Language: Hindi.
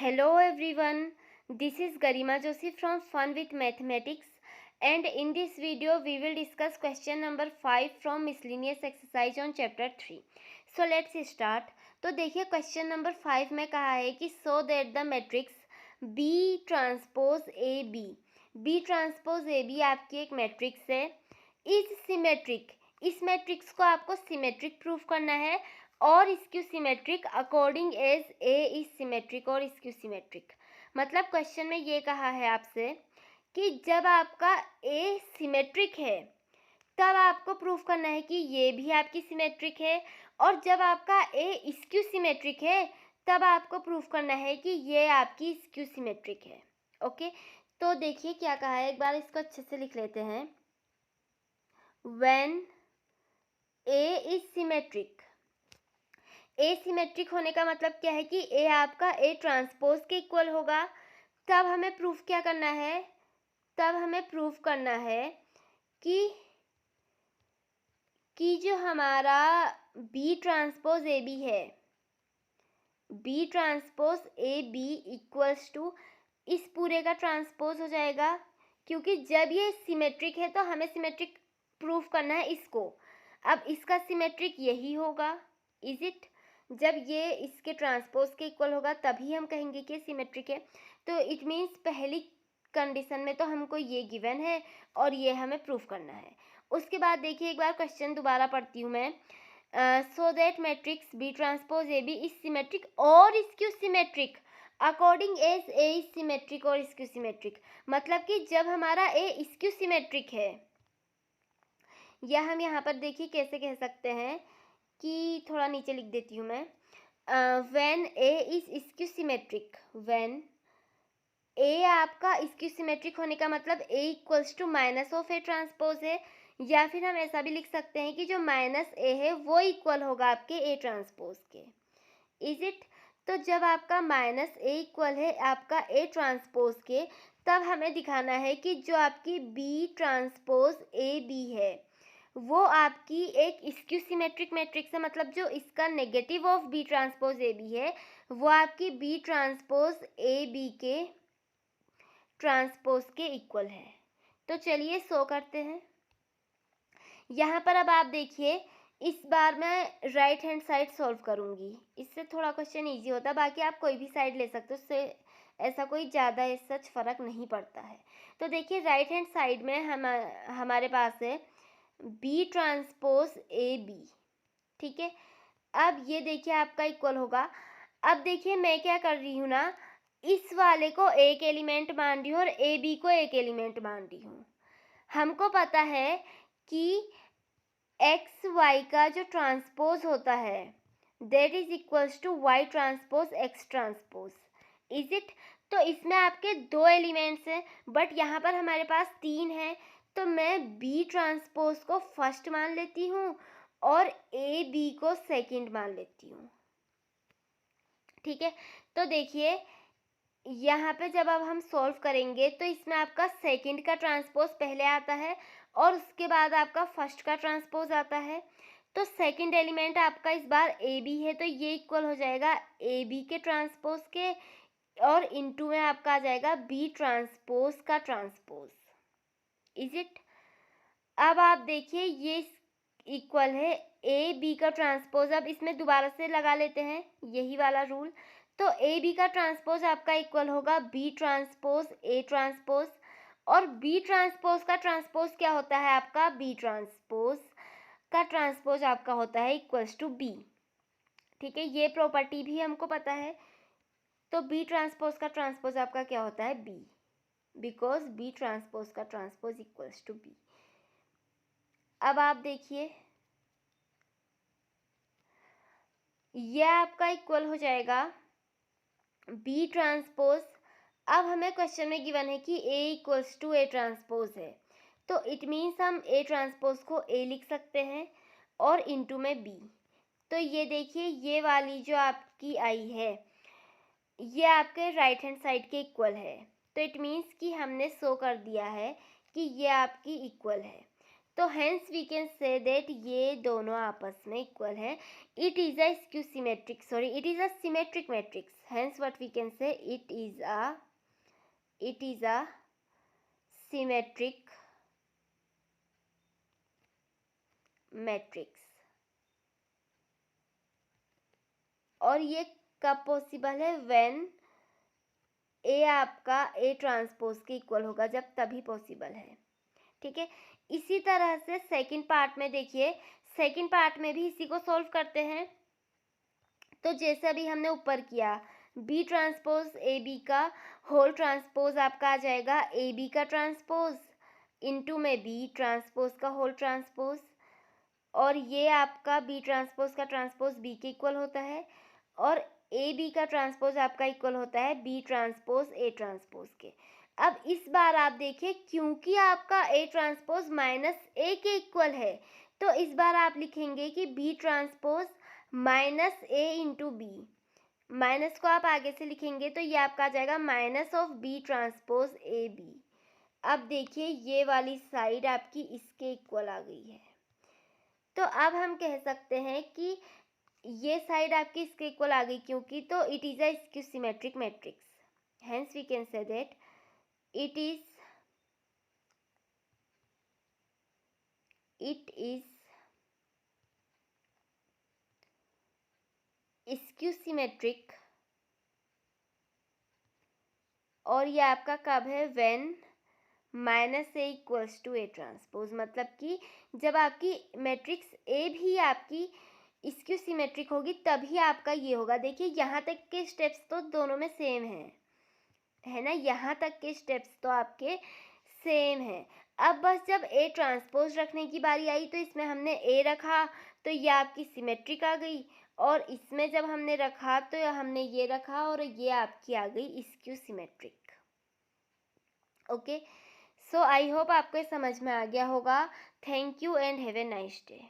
Hello everyone, this is Garima Joshi from Fun with Mathematics, and in this video we will discuss question number 5 from miscellaneous exercise on chapter 3. So let's start. तो देखिए क्वेश्चन नंबर 5 में कहा है कि so that the matrix B transpose A B transpose A B आपकी एक मैट्रिक्स है, इज सिमेट्रिक। इस मैट्रिक्स को आपको सिमेट्रिक प्रूफ करना है और skew symmetric according as A is symmetric और स्क्यू सिमेट्रिक। मतलब क्वेश्चन में ये कहा है आपसे कि जब आपका ए सिमेट्रिक है तब आपको प्रूफ करना है कि ये भी आपकी सिमेट्रिक है, और जब आपका ए स्क्यू सिमेट्रिक है तब आपको प्रूफ करना है कि ये आपकी स्क्यू सिमेट्रिक है। ओके, तो देखिए क्या कहा है, एक बार इसको अच्छे से लिख लेते हैं। When A is symmetric, A symmetric होने का मतलब क्या है कि ए आपका ए ट्रांसपोज के इक्वल होगा। तब हमें प्रूफ क्या करना है, तब हमें प्रूफ करना है कि जो हमारा बी ट्रांसपोज ए बी है, B transpose A B equals to इस पूरे का ट्रांसपोज हो जाएगा, क्योंकि जब ये सिमेट्रिक है तो हमें सिमेट्रिक प्रूफ करना है इसको। अब इसका सिमेट्रिक यही होगा, इज इट। जब ये इसके ट्रांसपोज के इक्वल होगा तभी हम कहेंगे कि सिमेट्रिक है। तो इट मीन्स पहली कंडीशन में तो हमको ये गिवन है और ये हमें प्रूफ करना है। उसके बाद देखिए एक बार क्वेश्चन दोबारा पढ़ती हूँ मैं। So that matrix B transpose A B is symmetric और skew symmetric according as A is symmetric और स्क्यू सिमेट्रिक। मतलब कि जब हमारा ए स्क्यू सिमेट्रिक है, या हम यहाँ पर देखिए कैसे कह सकते हैं कि थोड़ा नीचे लिख देती हूँ मैं। When A is skew symmetric, when A आपका स्क्यू सिमेट्रिक होने का मतलब A equals to minus of A transpose है, या फिर हम ऐसा भी लिख सकते हैं कि जो माइनस ए है वो इक्वल होगा आपके ए ट्रांसपोज के, इज इट। तो जब आपका माइनस ए इक्वल है आपका ए ट्रांसपोज के, तब हमें दिखाना है कि जो आपकी बी ट्रांसपोज ए बी है वो आपकी एक स्क्यू सिमेट्रिक मैट्रिक्स है। मतलब जो इसका negative of B transpose A B है वो आपकी बी ट्रांसपोज ए बी के ट्रांसपोज के इक्वल है। तो चलिए सो करते हैं यहाँ पर। अब आप देखिए इस बार मैं राइट हैंड साइड सॉल्व करूँगी, इससे थोड़ा क्वेश्चन इजी होता है। बाकी आप कोई भी साइड ले सकते हो, उससे ऐसा कोई ज़्यादा सच फ़र्क नहीं पड़ता है। तो देखिए राइट हैंड साइड में हमारे पास है बी ट्रांसपोज ए बी, ठीक है। अब ये देखिए आपका इक्वल होगा। अब देखिए मैं क्या कर रही हूँ ना, इस वाले को एक एलिमेंट मान रही हूँ और ए बी को एक एलिमेंट मान रही हूँ। हमको पता है कि एक्स वाई का जो ट्रांसपोज होता है that is equals to Y transpose X transpose, is it. तो इसमें आपके दो एलिमेंट्स हैं बट यहाँ पर हमारे पास तीन हैं, तो मैं बी ट्रांसपोज को फर्स्ट मान लेती हूँ और ए बी को सेकंड मान लेती हूँ, ठीक है। तो देखिए यहाँ पे जब अब हम सॉल्व करेंगे तो इसमें आपका सेकंड का ट्रांसपोज पहले आता है और उसके बाद आपका फर्स्ट का ट्रांसपोज आता है। तो सेकंड एलिमेंट आपका इस बार ए बी है, तो ये इक्वल हो जाएगा ए बी के ट्रांसपोज के, और इनटू में आपका आ जाएगा बी ट्रांसपोज का ट्रांसपोज, इज इट। अब आप देखिए ये इक्वल है ए बी का ट्रांसपोज। अब इसमें दोबारा से लगा लेते हैं यही वाला रूल। तो ए बी का ट्रांसपोज आपका इक्वल होगा बी ट्रांसपोज ए ट्रांसपोज, और बी ट्रांसपोज का ट्रांसपोज क्या होता है आपका, बी ट्रांसपोज का ट्रांसपोज आपका होता है इक्वल्स टू बी, ठीक है। ये प्रॉपर्टी भी हमको पता है। तो बी ट्रांसपोज का ट्रांसपोज आपका क्या होता है, बी, बिकॉज बी ट्रांसपोज का ट्रांसपोज इक्वल्स टू बी। अब आप देखिए ये आपका इक्वल हो जाएगा बी ट्रांसपोज। अब हमें क्वेश्चन में गिवन है कि ए इक्वल्स टू ए ट्रांसपोज है, तो इट मीन्स हम ए ट्रांसपोज को ए लिख सकते हैं और इनटू में बी। तो ये देखिए ये वाली जो आपकी आई है ये आपके राइट हैंड साइड के इक्वल है, तो इट मीन्स कि हमने शो कर दिया है कि ये आपकी इक्वल है। तो hence we can say that ये दोनों आपस में इक्वल है। It is a skew symmetric, sorry it is a symmetric matrix, hence what we can say, it is a symmetric matrix. और ये कब पॉसिबल है, व्हेन ए आपका ए ट्रांसपोज के इक्वल होगा, जब तभी पॉसिबल है, ठीक है। इसी तरह से सेकंड पार्ट में देखिए, सेकंड पार्ट में भी इसी को सॉल्व करते हैं। तो जैसा भी हमने ऊपर किया, बी ट्रांसपोज ए बी का होल ट्रांसपोज आपका आ जाएगा ए बी का ट्रांसपोज इनटू में बी ट्रांसपोज का होल ट्रांसपोज, और ये आपका बी ट्रांसपोज का ट्रांसपोज बी के इक्वल होता है, और ए बी का ट्रांसपोज आपका इक्वल होता है बी ट्रांसपोज ए ट्रांसपोज के। अब इस बार आप देखिए, क्योंकि आपका ए ट्रांसपोज माइनस ए के इक्वल है, तो इस बार आप लिखेंगे कि बी ट्रांसपोज माइनस ए इंटू बी। माइनस को आप आगे से लिखेंगे तो ये आपका आ जाएगा minus of B transpose A B. अब देखिए, ये वाली साइड आपकी इसके इक्वल आ गई है, तो अब हम कह सकते हैं कि ये साइड आपकी इसके इक्वल आ गई, क्योंकि तो it is a skew symmetric matrix, hence we can say that it is skew symmetric. और ये आपका कब है, when minus A equals to A transpose, मतलब कि जब आपकी मैट्रिक्स ए भी आपकी स्क्यू सिमेट्रिक होगी तभी आपका ये होगा। देखिए, यहाँ तक के स्टेप्स तो दोनों में सेम है ना, यहाँ तक के स्टेप्स तो आपके सेम है। अब बस जब ए ट्रांसपोज रखने की बारी आई तो इसमें हमने ए रखा तो ये आपकी सिमेट्रिक आ गई, और इसमें जब हमने रखा तो हमने ये रखा और ये आपकी आ गई skew symmetric. Okay, so I hope आपको समझ में आ गया होगा। Thank you and have a nice day.